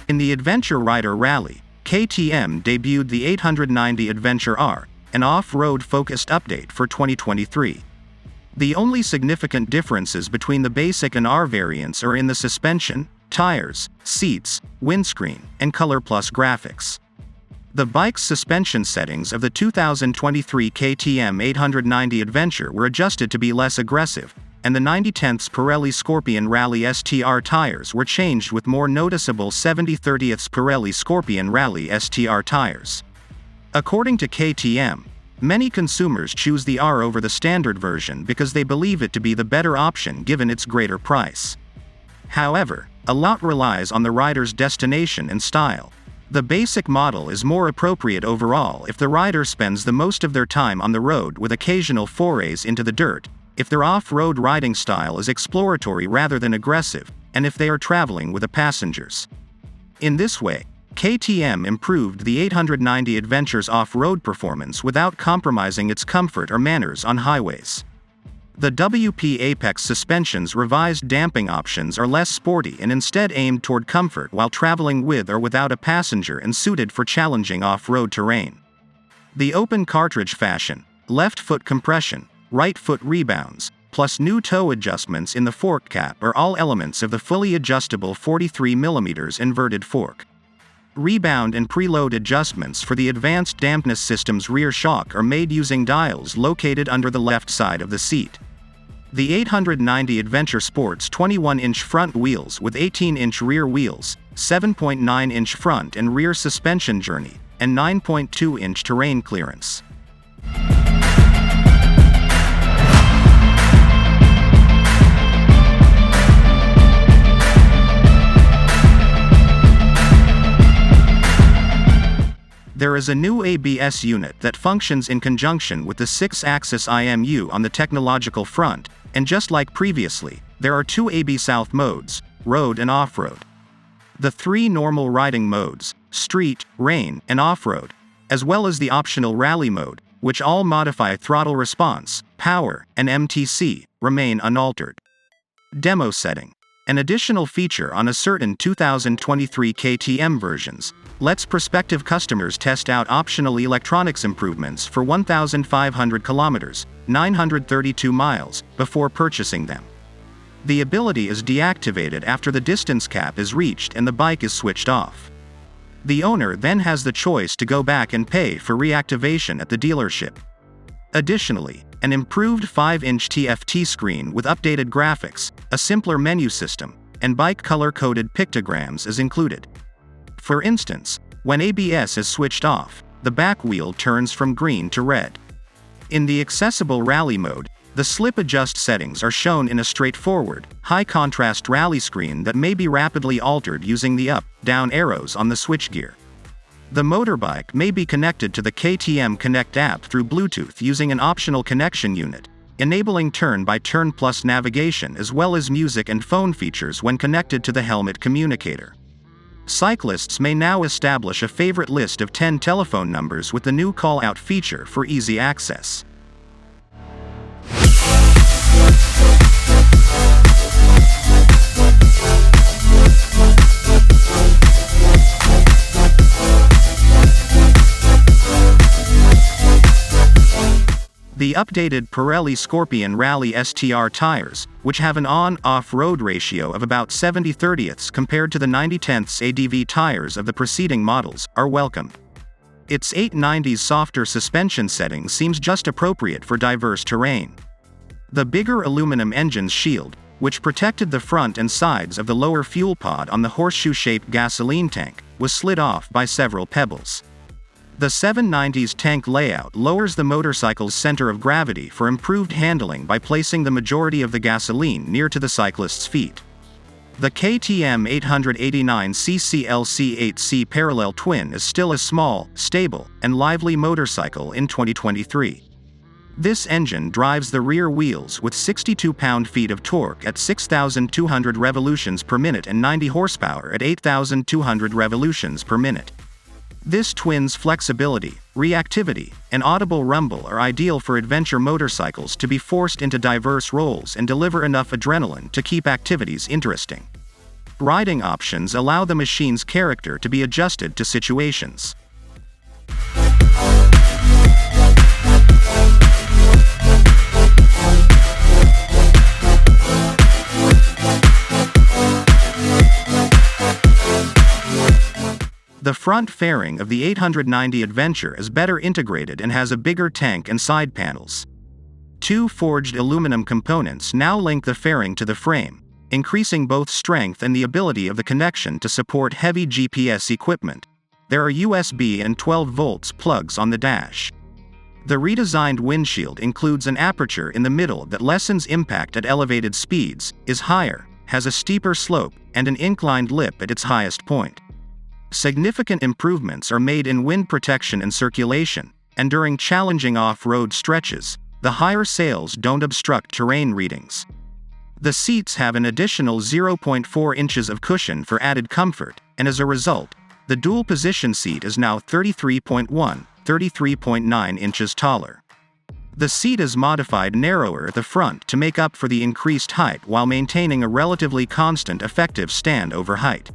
In the Adventure Rider Rally, KTM debuted the 890 Adventure R, an off-road focused update for 2023. The only significant differences between the basic and R variants are in the suspension, tires, seats, windscreen, and Color Plus graphics. The bike's suspension settings of the 2023 KTM 890 Adventure were adjusted to be less aggressive, and the 90/10 Pirelli Scorpion Rally STR tires were changed with more noticeable 70/30 Pirelli Scorpion Rally STR tires. According to KTM, many consumers choose the R over the standard version because they believe it to be the better option given its greater price. However, a lot relies on the rider's destination and style. The basic model is more appropriate overall if the rider spends the most of their time on the road with occasional forays into the dirt, if their off-road riding style is exploratory rather than aggressive, and if they are traveling with passengers. In this way, KTM improved the 890 Adventure's off-road performance without compromising its comfort or manners on highways. The WP Apex suspension's revised damping options are less sporty and instead aimed toward comfort while traveling with or without a passenger and suited for challenging off-road terrain. The open cartridge fashion, left foot compression, right foot rebounds, plus new toe adjustments in the fork cap are all elements of the fully adjustable 43mm inverted fork. Rebound and preload adjustments for the advanced dampness system's rear shock are made using dials located under the left side of the seat. The 890 Adventure sports 21-inch front wheels with 18-inch rear wheels, 7.9-inch front and rear suspension journey, and 9.2-inch terrain clearance. There is a new ABS unit that functions in conjunction with the 6-axis IMU on the technological front, and just like previously, there are two AB South modes, road and off-road. The three normal riding modes, street, rain, and off-road, as well as the optional rally mode, which all modify throttle response, power, and MTC, remain unaltered. Demo setting. An additional feature on a certain 2023 KTM versions lets prospective customers test out optional electronics improvements for 1,500 kilometers, 932 miles, before purchasing them. The ability is deactivated after the distance cap is reached and the bike is switched off. The owner then has the choice to go back and pay for reactivation at the dealership. Additionally, an improved 5-inch TFT screen with updated graphics, a simpler menu system, and bike color-coded pictograms is included. For instance, when ABS is switched off, the back wheel turns from green to red. In the accessible rally mode, the slip adjust settings are shown in a straightforward, high-contrast rally screen that may be rapidly altered using the up-down arrows on the switchgear. The motorbike may be connected to the KTM Connect app through Bluetooth using an optional connection unit, enabling turn-by-turn plus navigation as well as music and phone features when connected to the helmet communicator. Cyclists may now establish a favorite list of 10 telephone numbers with the new call-out feature for easy access. The updated Pirelli Scorpion Rally STR tires, which have an on-off road ratio of about 70/30 compared to the 90/10 ADV tires of the preceding models, are welcomed. Its 890's softer suspension setting seems just appropriate for diverse terrain. The bigger aluminum engine's shield, which protected the front and sides of the lower fuel pod on the horseshoe-shaped gasoline tank, was slid off by several pebbles. The 790's tank layout lowers the motorcycle's center of gravity for improved handling by placing the majority of the gasoline near to the cyclist's feet. The KTM 889cc LC8C parallel twin is still a small, stable, and lively motorcycle in 2023. This engine drives the rear wheels with 62 pound-feet of torque at 6,200 revolutions per minute and 90 horsepower at 8,200 revolutions per minute. This twin's flexibility, reactivity, and audible rumble are ideal for adventure motorcycles to be forced into diverse roles and deliver enough adrenaline to keep activities interesting. Riding options allow the machine's character to be adjusted to situations. The front fairing of the 890 Adventure is better integrated and has a bigger tank and side panels. Two forged aluminum components now link the fairing to the frame, increasing both strength and the ability of the connection to support heavy GPS equipment. There are USB and 12 volts plugs on the dash. The redesigned windshield includes an aperture in the middle that lessens impact at elevated speeds, is higher, has a steeper slope, and an inclined lip at its highest point. Significant improvements are made in wind protection and circulation, and during challenging off-road stretches, the higher sails don't obstruct terrain readings. The seats have an additional 0.4 inches of cushion for added comfort, and as a result, the dual-position seat is now 33.9 inches taller. The seat is modified narrower at the front to make up for the increased height while maintaining a relatively constant effective stand-over height.